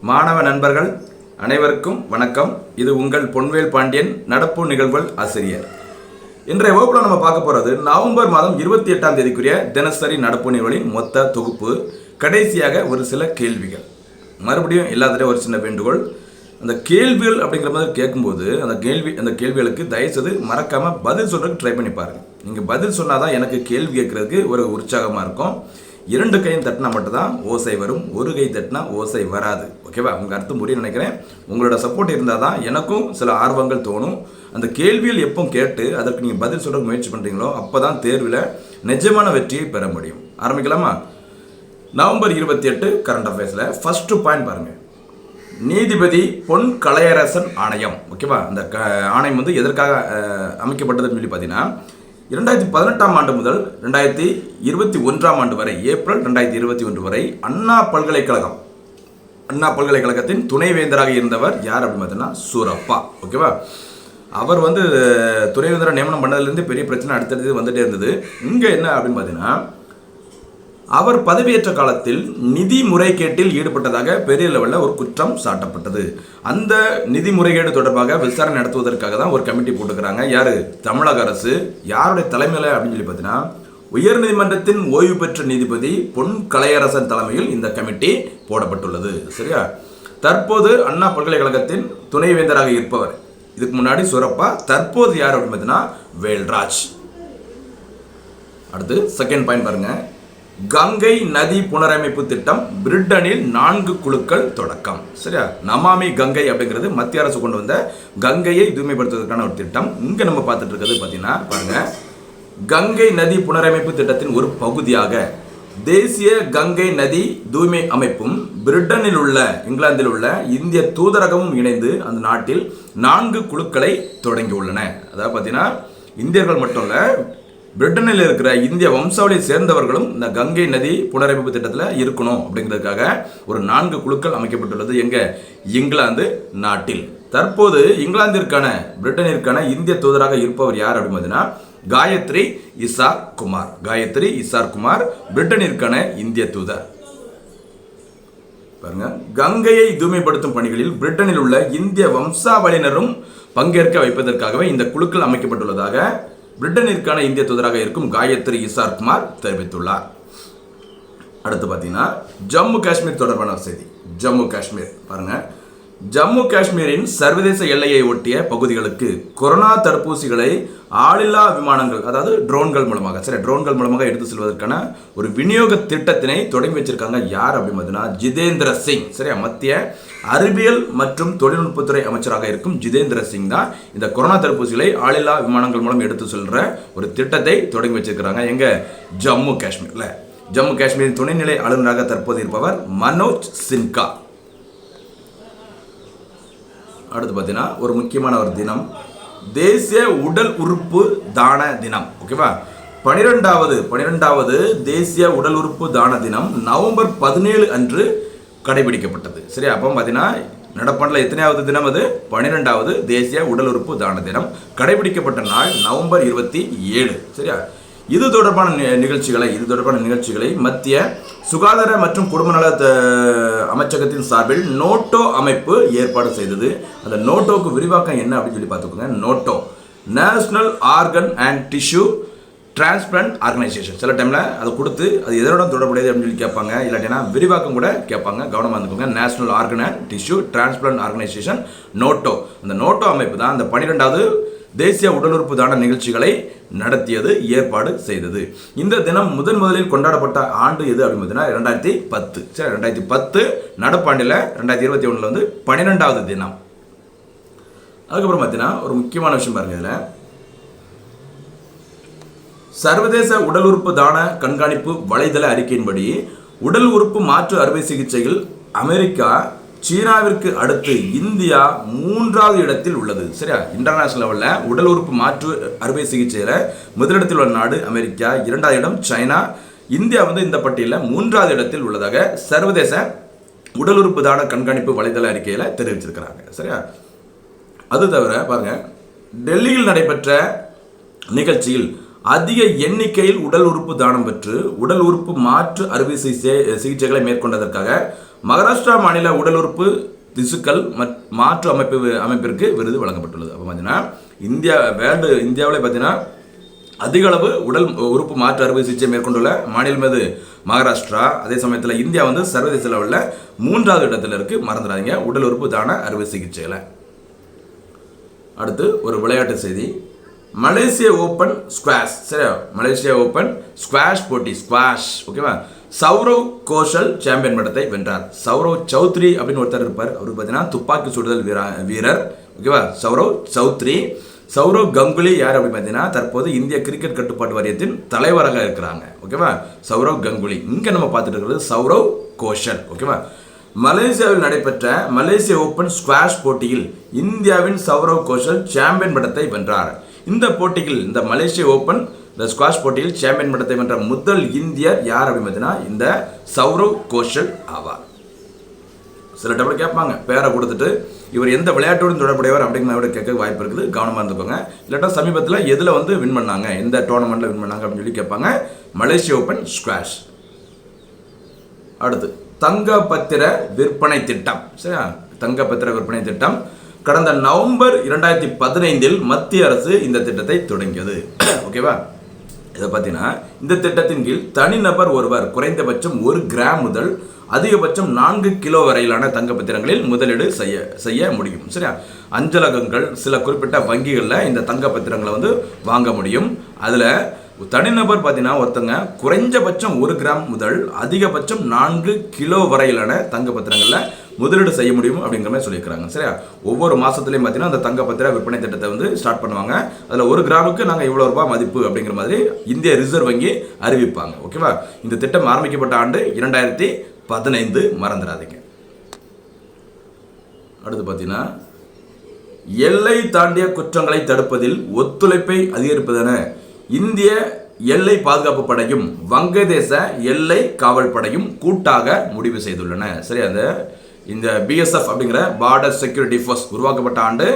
மாணவ நண்பர்கள் அனைவருக்கும் வணக்கம். இது உங்கள் பொன்வேல் பாண்டியன் நடப்பு நிகழ்வுகள் ஆசிரியர். இன்றைய வகுப்புல நம்ம பார்க்க போறது நவம்பர் மாதம் 28ஆம் தேதிக்குரிய தினசரி நடப்பு நிகழ்வுகளின் மொத்த தொகுப்பு. கடைசியாக ஒரு சில கேள்விகள். மறுபடியும் எல்லாத்திலையும் ஒரு சின்ன வேண்டுகோள், அந்த கேள்விகள் அப்படிங்கிற மாதிரி கேட்கும்போது அந்த கேள்விகளுக்கு தயவுசெய்து மறக்காம பதில் சொல்றதுக்கு ட்ரை பண்ணி பாருங்க. நீங்க பதில் சொன்னாதான் எனக்கு கேள்வி கேட்கறதுக்கு ஒரு உற்சாகமா இருக்கும். 2 கையும் தட்டினா மட்டும்தான் ஓசை வரும், ஒரு கை தட்டினா ஓசை வராது. ஓகேவா? உங்க அர்த்தம் புரிய நினைக்கிறேன். உங்களோட சப்போர்ட் இருந்தால் தான் எனக்கும் சில ஆர்வங்கள் தோணும். அந்த கேள்விகள் எப்போ கேட்டு அதற்கு நீங்கள் பதில் சொல்ல முயற்சி பண்ணுறீங்களோ அப்போ தான் தேர்வில் நிஜமான வெற்றியை பெற முடியும். ஆரம்பிக்கலாமா? நவம்பர் 28 கரண்ட் அஃபேர்ஸில் ஃபர்ஸ்ட் பாயிண்ட் பாருங்க. நீதிபதி பொன் கலையரசன் ஆணையம். ஓகேவா? அந்த ஆணையம் வந்து எதற்காக அமைக்கப்பட்டதுன்னு சொல்லி பார்த்தீங்கன்னா 2018ஆம் ஆண்டு முதல் 2021ஆம் ஆண்டு வரை, ஏப்ரல் 2021 வரை அண்ணா பல்கலைக்கழகத்தின் துணைவேந்தராக இருந்தவர் யார் அப்படின்னு பார்த்தீங்கன்னா சூரப்பா. ஓகேவா? அவர் வந்து துணைவேந்தராக நியமனம் பண்ணதுலேருந்து பெரிய பிரச்சனை அடுத்தடுத்து வந்துட்டே இருந்தது. இங்கே என்ன அப்படின்னு பார்த்தீங்கன்னா, அவர் பதவியேற்ற காலத்தில் நிதி முறைகேட்டில் ஈடுபட்டதாக பெரிய லெவலில் ஒரு குற்றம் சாட்டப்பட்டது. அந்த நிதி முறைகேடு தொடர்பாக விசாரணை நடத்துவதற்காக தான் ஒரு கமிட்டி போட்டுக்கிறாங்க. யாரு? தமிழக அரசு. யாருடைய தலைமையில் அப்படின்னு சொல்லி பார்த்தீங்கன்னா, உயர்நீதிமன்றத்தின் ஓய்வு பெற்ற நீதிபதி பொன் கலையரசன் தலைமையில் இந்த கமிட்டி போடப்பட்டுள்ளது. சரியா? தற்போது அண்ணா பல்கலைக்கழகத்தின் துணைவேந்தராக இருப்பவர், இதுக்கு முன்னாடி சூரப்பா, தற்போது யார் அப்படின்னு பார்த்தீங்கன்னா வேல்ராஜ். அடுத்து செகண்ட் பாயிண்ட் பாருங்க. கங்கை நதி புனரமைப்பு திட்டம் பிரிட்டனில் 4 குழுக்கள் தொடக்கம். சரியா? நமாமி கங்கை அப்படிங்கிறது மத்திய அரசு கொண்டு வந்த கங்கையை தூய்மைப்படுத்துவதற்கான ஒரு திட்டம். இங்க நம்ம பார்த்துட்டு இருக்கிறது பார்த்தீங்கன்னா பாருங்க, கங்கை நதி புனரமைப்பு திட்டத்தின் ஒரு பகுதியாக தேசிய கங்கை நதி தூய்மை அமைப்பும் பிரிட்டனில் உள்ள, இங்கிலாந்தில் உள்ள இந்திய தூதரகமும் இணைந்து அந்த நாட்டில் 4 குழுக்களை தொடங்கியுள்ளன. அதாவது பார்த்தீங்கன்னா இந்தியர்கள் மட்டும் இல்லை, பிரிட்டனில் இருக்கிற இந்திய வம்சாவளியை சேர்ந்தவர்களும் இந்த கங்கை நதி புனரமைப்பு திட்டத்தில் இருக்கணும் அப்படிங்கிறதுக்காக ஒரு 4 குழுக்கள் அமைக்கப்பட்டுள்ளது. எங்க? இங்கிலாந்து நாட்டில். தற்போது பிரிட்டனிற்கான இந்திய தூதராக இருப்பவர் யார் அப்படின்னு பார்த்தீங்கன்னா காயத்ரி இசார் குமார் பிரிட்டனிற்கான இந்திய தூதர். பாருங்க, கங்கையை தூய்மைப்படுத்தும் பணிகளில் பிரிட்டனில் உள்ள இந்திய வம்சாவளியினரும் பங்கேற்க வைப்பதற்காகவே இந்த குழுக்கள் அமைக்கப்பட்டுள்ளதாக பிரிட்டனிற்கான இந்திய தூதராக இருக்கும் காயத்ரி இசார் குமார் தெரிவித்துள்ளார். அடுத்து பார்த்தீங்கன்னா ஜம்மு காஷ்மீர் தொடர்பான செய்தி. ஜம்மு காஷ்மீர் பாருங்க, ஜம்மு காஷ்மீரின் சர்வதேச எல்லையை ஒட்டிய பகுதிகளுக்கு கொரோனா தடுப்பூசிகளை ஆளில்லா விமானங்கள், அதாவது ட்ரோன்கள் மூலமாக எடுத்து செல்வதற்கான ஒரு விநியோக திட்டத்தினை தொடங்கி வச்சிருக்காங்க. யார் அப்படின்னு பார்த்தீங்கன்னா ஜிதேந்திர சிங். சரியா? மத்திய அறிவியல் மற்றும் தொழில்நுட்பத்துறை அமைச்சராக இருக்கும் ஜிதேந்திர சிங் தான் இந்த கொரோனா தடுப்பூசிகளை ஆளில்லா விமானங்கள் மூலம் எடுத்து செல்ற ஒரு திட்டத்தை தொடங்கி வச்சிருக்கிறாங்க. எங்க? ஜம்மு காஷ்மீர்ல. ஜம்மு காஷ்மீரின் துணைநிலை ஆளுநராக தற்போது இருப்பவர் மனோஜ் சின்ஹா. அடுத்து பார்த்தீங்கன்னா ஒரு முக்கியமான ஒரு தினம், தேசிய உடல் உறுப்பு தான தினம். ஓகேவா? 12வது தேசிய உடல் உறுப்பு தான தினம் நவம்பர் 17 அன்று கடைபிடிக்கப்பட்டது. சரியா? அப்போ பார்த்தீங்கன்னா நடப்பாண்டில் எத்தனையாவது தினம்? அது 12வது தேசிய உடல் உறுப்பு தான தினம். கடைபிடிக்கப்பட்ட நாள் நவம்பர் 27. சரியா? இது தொடர்பான நிகழ்ச்சிகளை மத்திய சுகாதார மற்றும் குடும்ப நல அமைச்சகத்தின் சார்பில் நோட்டோ அமைப்பு ஏற்பாடு செய்தது. அந்த நோட்டோக்கு விரிவாக்கம் என்ன அப்படின்னு சொல்லி பார்த்துக்கோங்க. NOTTO, national organ and tissue transplant organisation. சில டைமில் அதை கொடுத்து அது எதோட தொடர்புடையது அப்படின்னு சொல்லி கேட்பாங்க, இல்லாட்டினா விரிவாக்கம் கூட கேட்பாங்க. கவனமாக இருந்துக்கோங்க. National organ and tissue transplant organisation, NOTTO. அந்த நோட்டோ அமைப்பு தான் அந்த 12வது தேசிய உடல் உறுப்பு தான நிகழ்ச்சிகளை நடத்தியது, ஏற்பாடு செய்தது. இந்த தினம் முதலில் கொண்டாடப்பட்ட ஆண்டு எது அப்படின்னு பார்த்தீங்கன்னா 2010. சரி, 2010 நடப்பாண்டில் 2021 வந்து 12வது தினம். அதுக்கப்புறம் பார்த்தீங்கன்னா ஒரு முக்கியமான விஷயம் பாருங்க. இதில் சர்வதேச உடல் உறுப்பு தான கண்காணிப்பு வலைதள அறிக்கையின்படி உடல் உறுப்பு மாற்று அறுவை சிகிச்சையில் அமெரிக்கா சீனாவிற்கு அடுத்து இந்தியா 3வது இடத்தில் உள்ளது. சரியா? இன்டர்நேஷனல் லெவலில் உடல் உறுப்பு மாற்று அறுவை சிகிச்சையில் முதலிடத்தில் உள்ள நாடு அமெரிக்கா, 2வது இடம் சைனா, இந்தியா வந்து இந்த பட்டியலில் 3வது இடத்தில் உள்ளதாக சர்வதேச உடல் உறுப்பு தான கண்காணிப்பு வலைதள அறிக்கையில் தெரிவிச்சிருக்கிறாங்க. சரியா? அது தவிர பாருங்க, டெல்லியில் நடைபெற்ற நிகழ்ச்சியில் அதிக எண்ணிக்கையில் உடல் உறுப்பு தானம் பெற்று உடல் உறுப்பு மாற்று அறுவை சிகிச்சைகளை மேற்கொண்டதற்காக மகாராஷ்டிரா மாநில உடல் உறுப்பு திசுக்கள் மாற்று அமைப்பிற்கு விருது வழங்கப்பட்டுள்ளது. அப்போ பார்த்தீங்கன்னா இந்தியாவில் பார்த்தீங்கன்னா அதிக அளவு உடல் உறுப்பு மாற்று அறுவை சிகிச்சை மேற்கொண்டுள்ள மாநிலம் எது? மகாராஷ்டிரா. அதே சமயத்தில் இந்தியா சர்வதேச லெவலில் 3வது இடத்துல இருக்கு. மறந்துடாதீங்க உடல் உறுப்பு தான அறுவை சிகிச்சைகளை. அடுத்து ஒரு விளையாட்டு செய்தி. மலேசிய ஓப்பன் ஸ்குவாஷ், சரியா? மலேசியா ஓப்பன் ஸ்குவாஷ் போட்டி, ஸ்குவாஷ், ஓகேவா? சௌரவ் கோஷல் சாம்பியன் பட்டத்தை வென்றார். சௌரவ் சௌத்ரி அப்படின்னு ஒருத்தர் இருப்பார். அவருக்கு பார்த்தீங்கன்னா துப்பாக்கி சுடுதல் வீரர், ஓகேவா? சௌரவ் சௌத்ரி. சௌரவ் கங்குலி யார் அப்படின்னு பார்த்தீங்கன்னா தற்போது இந்திய கிரிக்கெட் கட்டுப்பாட்டு வாரியத்தின் தலைவராக இருக்கிறாங்க, ஓகேவா? சௌரவ் கங்குலி. இங்கே நம்ம பார்த்துட்டு இருக்கிறது சௌரவ் கோஷல், ஓகேவா? மலேசியாவில் நடைபெற்ற மலேசிய ஓப்பன் ஸ்குவாஷ் போட்டியில் இந்தியாவின் சௌரவ் கோஷல் சாம்பியன் பட்டத்தை வென்றார். இந்த போட்டியில், இந்த மலேசிய ஓப்பன் ஸ்குவாஷ் போட்டியில் சாம்பியன் பட்டத்தை வென்ற முதல் இந்தியர் யார் அப்படின்னு பார்த்தீங்கன்னா இந்த சௌரவ் கோஷல் ஆவார். சில டபுள் கேட்பாங்க, பேரை கொடுத்துட்டு இவர் எந்த விளையாட்டோடு தொடர்புடையவர் அப்படிங்கிற கேட்க வாய்ப்பு இருக்குது. கவனமாக இருந்துக்கோங்க. இல்லாட்டா சமீபத்தில் எதில் வின் பண்ணாங்க, எந்த டோர்னமெண்ட்டில் வின் பண்ணாங்க அப்படின்னு சொல்லி கேட்பாங்க. மலேசிய ஓப்பன் ஸ்குவாஷ். அடுத்து தங்கப்பத்திர விற்பனை திட்டம், சரியா? தங்கப்பத்திர விற்பனை திட்டம் கடந்த நவம்பர் 2015 மத்திய அரசு இந்த திட்டத்தை தொடங்கியது, ஓகேவா? இதை பார்த்தீங்கன்னா இந்த திட்டத்தின் கீழ் தனிநபர் ஒருவர் குறைந்தபட்சம் 1 கிராம் முதல் அதிகபட்சம் 4 கிலோ வரையிலான தங்கப்பத்திரங்களில் முதலீடு செய்ய முடியும், சரியா? அஞ்சலகங்கள், சில குறிப்பிட்ட வங்கிகளில் இந்த தங்கப்பத்திரங்களை வாங்க முடியும். அதில் தனிநபர் பார்த்தீங்கன்னா ஒருத்தங்க குறைஞ்சபட்சம் 1 கிராம் முதல் அதிகபட்சம் 4 கிலோ வரையிலான தங்கப்பத்திரங்களில் முதலீடு செய்ய முடியும் அப்படிங்கிற மாதிரி சொல்லியிருக்கிறாங்க, சரியா? ஒவ்வொரு மாதத்துலையும் பார்த்தீங்கன்னா அந்த தங்கப்பத்திர விற்பனை திட்டத்தை ஸ்டார்ட் பண்ணுவாங்க. அதில் 1 கிராமுக்கு நாங்கள் இவ்வளோ ரூபாய் மதிப்பு அப்படிங்கிற மாதிரி இந்திய ரிசர்வ் வங்கி அறிவிப்பாங்க, ஓகேவா? இந்த திட்டம் ஆரம்பிக்கப்பட்ட ஆண்டு 2015, மறந்துடாதீங்க. அடுத்து பார்த்தீங்கன்னா எல்லை தாண்டிய குற்றங்களை தடுப்பதில் ஒத்துழைப்பை அதிகரிப்பதென இந்திய எல்லை பாதுகாப்பு படையும் வங்கதேச எல்லை காவல் படையும் கூட்டாக முடிவு செய்துள்ளன, சரி? இந்த BSF அப்படிங்கிற பார்டர் செக்யூரிட்டி ஃபோர்ஸ் உருவாக்கப்பட்ட ஆண்டு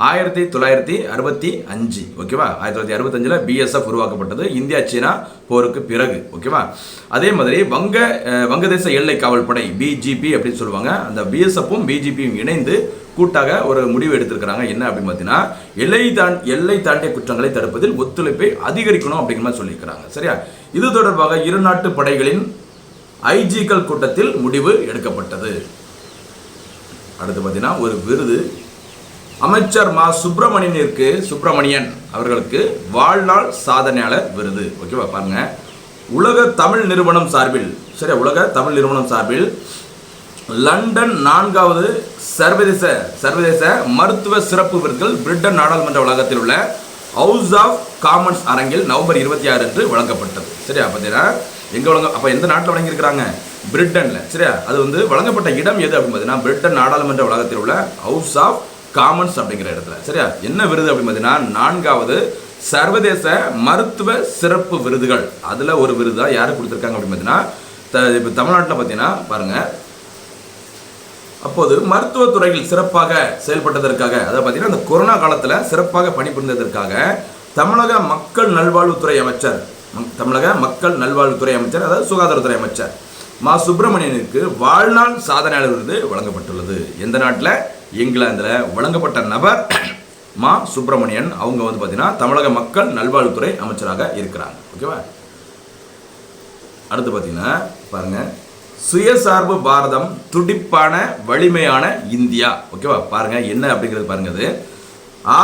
1965, ஓகேவா? 1965 BSF உருவாக்கப்பட்டது, இந்தியா சீனா போருக்கு பிறகு, ஓகேவா? அதே மாதிரி வங்கதேச எல்லை காவல் படை BGP அப்படின்னு சொல்லுவாங்க. அந்த BSFும் BGPயும் இணைந்து கூட்டாக ஒரு முடிவு எடுத்திருக்கிறாங்க. என்ன அப்படின்னு பார்த்தீங்கன்னா எல்லை தாண்டிய குற்றங்களை தடுப்பதில் ஒத்துழைப்பை அதிகரிக்கணும் அப்படிங்கிற மாதிரி சொல்லியிருக்கிறாங்க, சரியா? இது தொடர்பாக இரு நாட்டு படைகளின் IGக்கள் கூட்டத்தில் முடிவு எடுக்கப்பட்டது. அடுத்து பார்த்தீங்கன்னா ஒரு விருது அமைச்சர் மா சுப்பிரமணியன் அவர்களுக்கு வாழ்நாள் சாதனையாளர் விருது, ஓகேவா? பாருங்க, உலக தமிழ் நிறுவனம் சார்பில், சரியா? உலக தமிழ் நிறுவனம் சார்பில் லண்டன் 4வது சர்வதேச மருத்துவ சிறப்பு விருதுகள் பிரிட்டன் நாடாளுமன்ற வளாகத்தில் உள்ள ஹவுஸ் ஆஃப் காமன்ஸ் அரங்கில் நவம்பர் 26 அன்று வழங்கப்பட்டது, சரியா? பார்த்தீங்கன்னா அப்போ எந்த நாட்டில் வழங்கியிருக்கிறாங்க? பிரிட்டனில், சரியா? அது வழங்கப்பட்ட இடம் எது அப்படின்னு பார்த்தீங்கன்னா பிரிட்டன் நாடாளுமன்ற வளாகத்தில் உள்ள ஹவுஸ் ஆஃப் காமன்ஸ் அப்படிங்கிற இடத்துல, சரியா? என்ன விருது அப்படின்னு பார்த்தீங்கன்னா 4வது சர்வதேச மருத்துவ சிறப்பு விருதுகள். அதில் ஒரு விருதா யாரு கொடுத்துருக்காங்க அப்படின்னு பார்த்தீங்கன்னா இப்போ தமிழ்நாட்டில் பார்த்தீங்கன்னா பாருங்க, அப்போது மருத்துவத்துறையில் சிறப்பாக செயல்பட்டதற்காக, அதாவது பார்த்தீங்கன்னா அந்த கொரோனா காலத்தில் சிறப்பாக பணிபுரிந்ததற்காக தமிழக மக்கள் நல்வாழ்வுத்துறை அமைச்சர், அதாவது சுகாதாரத்துறை அமைச்சர் மா சுப்பிரமணியனுக்கு வாழ்நாள் சாதனையாளர் விருது வழங்கப்பட்டுள்ளது. எந்த நாட்டில்? இங்கிலாந்தில் வழங்கப்பட்ட நபர் மா சுப்பிரமணியன். அவங்க பார்த்தீங்கன்னா தமிழக மக்கள் நல்வாழ்வுத்துறை அமைச்சராக இருக்கிறாங்க, ஓகேவா? அடுத்து பார்த்தீங்கன்னா பாருங்க, சுயசார்பு பாரதம் துடிப்பான வலிமையான இந்தியா, ஓகேவா? பாருங்க என்ன அப்படிங்கிறது பாருங்க. அது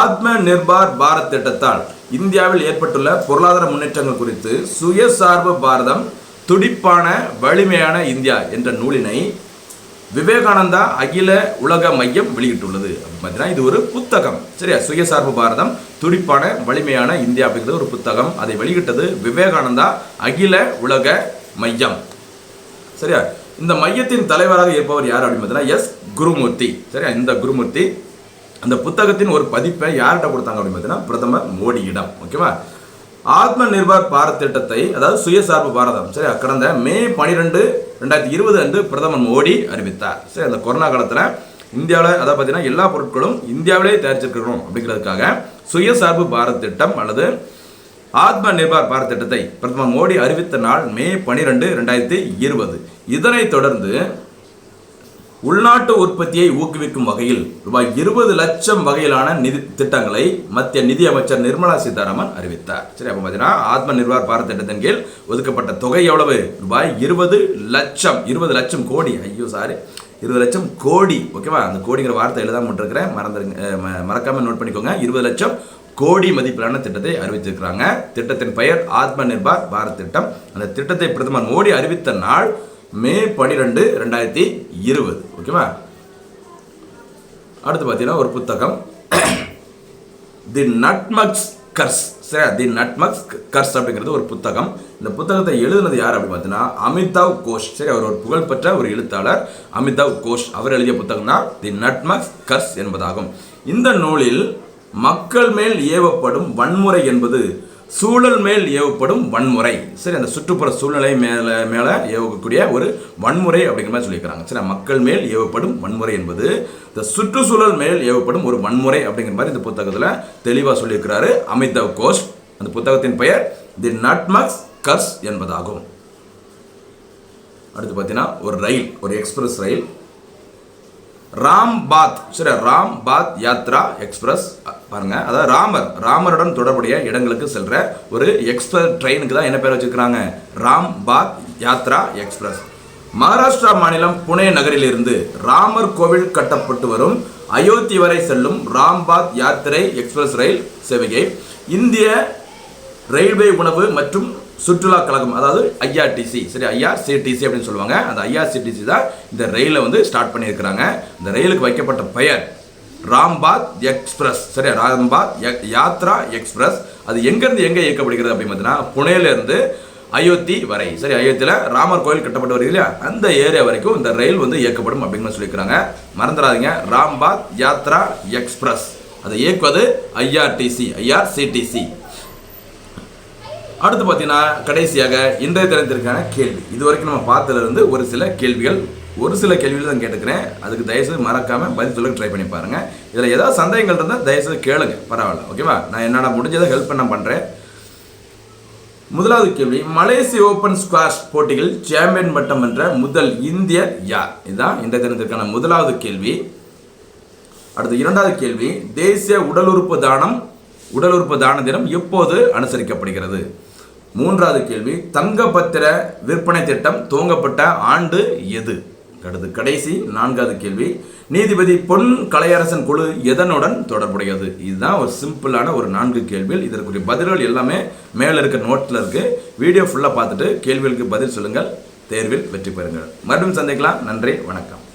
ஆத்ம நிர்பார் பாரத் திட்டத்தால் இந்தியாவில் ஏற்பட்டுள்ள பொருளாதார முன்னேற்றங்கள் குறித்து சுயசார்பு பாரதம் துடிப்பான வலிமையான இந்தியா என்ற நூலினை விவேகானந்தா அகில உலக மையம் வெளியிட்டுள்ளது. பார்த்தீங்கன்னா இது ஒரு புத்தகம், சரியா? சுயசார்பு பாரதம் துடிப்பான வலிமையான இந்தியா அப்படிங்கிறது ஒரு புத்தகம். அதை வெளியிட்டது விவேகானந்தா அகில உலக மையம், சரியா? இந்த மையத்தின் தலைவராக இருப்பவர் யார் அப்படின்னு பார்த்தீங்கன்னா எஸ் குருமூர்த்தி, சரியா? இந்த குருமூர்த்தி அந்த புத்தகத்தின் ஒரு பதிப்பை யார்கிட்ட கொடுத்தாங்க அப்படின்னு பார்த்தீங்கன்னா பிரதமர் மோடியிடம், ஓகேவா? ஆத்ம நிர்பார் பாரத் திட்டத்தை, அதாவது சுயசார்பு பாரதம், சரி, கடந்த மே 12, 2020 அன்று பிரதமர் மோடி அறிவித்தார். சரி, அந்த கொரோனா காலத்தில் இந்தியாவில் அதாவது பார்த்தீங்கன்னா எல்லா பொருட்களும் இந்தியாவிலே தயாரிச்சிருக்கணும் அப்படிங்கிறதுக்காக சுயசார்பு பாரத் திட்டம் அல்லது ஆத்ம நிர்பார் பாரத் திட்டத்தை பிரதமர் மோடி அறிவித்த நாள் மே 12, 2020. இதனைத் தொடர்ந்து உள்நாட்டு உற்பத்தியை ஊக்குவிக்கும் வகையில் ரூபாய் 20 லட்சம் வகையிலான நிதி திட்டங்களை மத்திய நிதி அமைச்சர் நிர்மலா சீதாராமன் அறிவித்தார். சரி, அப்போ பார்த்தீங்கன்னா ஆத்ம நிர்பார் பாரத் திட்டத்தின் கீழ் ஒதுக்கப்பட்ட தொகை எவ்வளவு? ரூபாய் 20 லட்சம். 20 லட்சம் கோடி. 20 லட்சம் கோடி. ஓகேவா? அந்த கோடிங்கிற வார்த்தை எழுதாம இருக்கிறேன், மறக்காம நோட் பண்ணிக்கோங்க. 20 லட்சம் கோடி மதிப்பிலான திட்டத்தை அறிவித்திருக்கிறாங்க. திட்டத்தின் பெயர் ஆத்ம நிர்பார் பாரத் திட்டம். அந்த திட்டத்தை பிரதமர் மோடி அறிவித்த நாள் மே 12, 2020. ஓகேவா? அடுத்து பார்த்தீங்கன்னா ஒரு புத்தகம், தி நட்மக்ஸ் கர்ஸ். சரி, தி நட்மக்ஸ் கர்ஸ் அப்படிங்கிறது ஒரு புத்தகம். இந்த புத்தகத்தை எழுதுனது யார் அப்படின்னு பார்த்தீங்கன்னா அமிதாவ் கோஷ். சரி, அவர் ஒரு புகழ்பெற்ற ஒரு எழுத்தாளர் அமிதாவ் கோஷ். அவர் எழுதிய புத்தகம் தான் தி நட்மக்ஸ் கர்ஸ் என்பதாகும். இந்த நூலில் மக்கள் மேல் ஏவப்படும் வன்முறை என்பது சூழல் மேல் ஏவப்படும் வன்முறை. சரி, அந்த சுற்றுப்புற சூழ்நிலை மேலே ஏவக்கூடிய ஒரு வன்முறை அப்படிங்கிற மாதிரி சொல்லியிருக்கிறாங்க. சரி, மக்கள் மேல் ஏவப்படும் வன்முறை என்பது இந்த சுற்றுச்சூழல் மேல் ஏவப்படும் ஒரு வன்முறை அப்படிங்கிற மாதிரி இந்த புத்தகத்தில் தெளிவாக சொல்லியிருக்கிறாரு அமிதாவ் கோஷ். அந்த புத்தகத்தின் பெயர் தி நட்மக்ஸ் கர்ஸ் என்பதாகும். அடுத்து பார்த்தீங்கன்னா ஒரு ரயில், ஒரு எக்ஸ்பிரஸ் ரயில், ராம்பாத். சரி, ராம்பாத் யாத்ரா எக்ஸ்பிரஸ். பாருங்க, அதாவது ராமருடன் தொடர்புடைய இடங்களுக்கு செல்ற ஒரு எக்ஸ்பிரஸ் ட்ரெயினுக்கு தான் என்ன பேர் வச்சிருக்கிறாங்க? ராம்பாத் யாத்ரா எக்ஸ்பிரஸ். மகாராஷ்டிரா மாநிலம் புனே நகரிலிருந்து ராமர் கோவில் கட்டப்பட்டு வரும் அயோத்தி வரை செல்லும் ராம்பாத் யாத்திரை எக்ஸ்பிரஸ் ரயில் சேவையை இந்திய ரயில்வே உணவு மற்றும் சுற்றுலா கழகம், அதாவது ஐஆர்டிசி, சரி ஐஆர்சிடிசி அப்படின்னு சொல்லுவாங்க. அந்த ஐஆர்சிடிசி தான் இந்த ரயிலை வந்து ஸ்டார்ட் பண்ணியிருக்கிறாங்க. இந்த ரயிலுக்கு வைக்கப்பட்ட பெயர் ராம்பாத் எக்ஸ்பிரஸ். சரி, ராம்பாத் யாத்ரா எக்ஸ்பிரஸ். அது எங்கேருந்து எங்கே இயக்கப்படுகிறது அப்படின்னு பார்த்தீங்கன்னா புனேலேருந்து அயோத்தி வரை. சரி, அயோத்தியில் ராமர் கோயில் கட்டப்பட்டு வருது இல்லையா, அந்த ஏரியா வரைக்கும் இந்த ரயில் வந்து இயக்கப்படும் அப்படின்னு சொல்லியிருக்கிறாங்க. மறந்துடாதீங்க, ராம்பாத் யாத்ரா எக்ஸ்பிரஸ். அதை இயக்குவது ஐஆர்சிடிசி. அடுத்து பார்த்தீங்கன்னா கடைசியாக இன்றைய தினத்திற்கான கேள்வி. இது வரைக்கும் நம்ம பார்த்ததுலேருந்து ஒரு சில கேள்விகள் தான் கேட்டுக்கிறேன். அதுக்கு தயவுசெய்து மறக்காமல் பதில் சொல்ல ட்ரை பண்ணி பாருங்கள். இதில் ஏதாவது சந்தேகங்கள் இருந்தால் தயவுசெய்து கேளுங்க, பரவாயில்ல. ஓகேவா? நான் என்னோட முடிஞ்சதை ஹெல்ப் பண்ண பண்ணுறேன். முதலாவது கேள்வி, மலேசிய ஓப்பன் ஸ்குவாஷ் போட்டியில் சாம்பியன் பட்டம் வென்ற முதல் இந்தியர் யார்? இதுதான் இன்றைய தினத்திற்கான முதலாவது கேள்வி. அடுத்து இரண்டாவது கேள்வி, தேசிய உடல் உறுப்பு தான தினம் எப்போது அனுசரிக்கப்படுகிறது? மூன்றாவது கேள்வி, தங்கப்பத்திர விற்பனை திட்டம் துவங்கப்பட்ட ஆண்டு எது? அடுத்து கடைசி நான்காவது கேள்வி, நீதிபதி பொன் கலையரசன் குழு எதனுடன் தொடர்புடையது? இதுதான் ஒரு சிம்பிளான ஒரு 4 கேள்விகள். இதற்குரிய பதில்கள் எல்லாமே மேலே இருக்க நோட்டில் இருக்கு. வீடியோ ஃபுல்லாக பார்த்துட்டு கேள்விகளுக்கு பதில் சொல்லுங்கள். தேர்வில் வெற்றி பெறுங்கள். மறுபடியும் சந்திக்கலாம். நன்றி, வணக்கம்.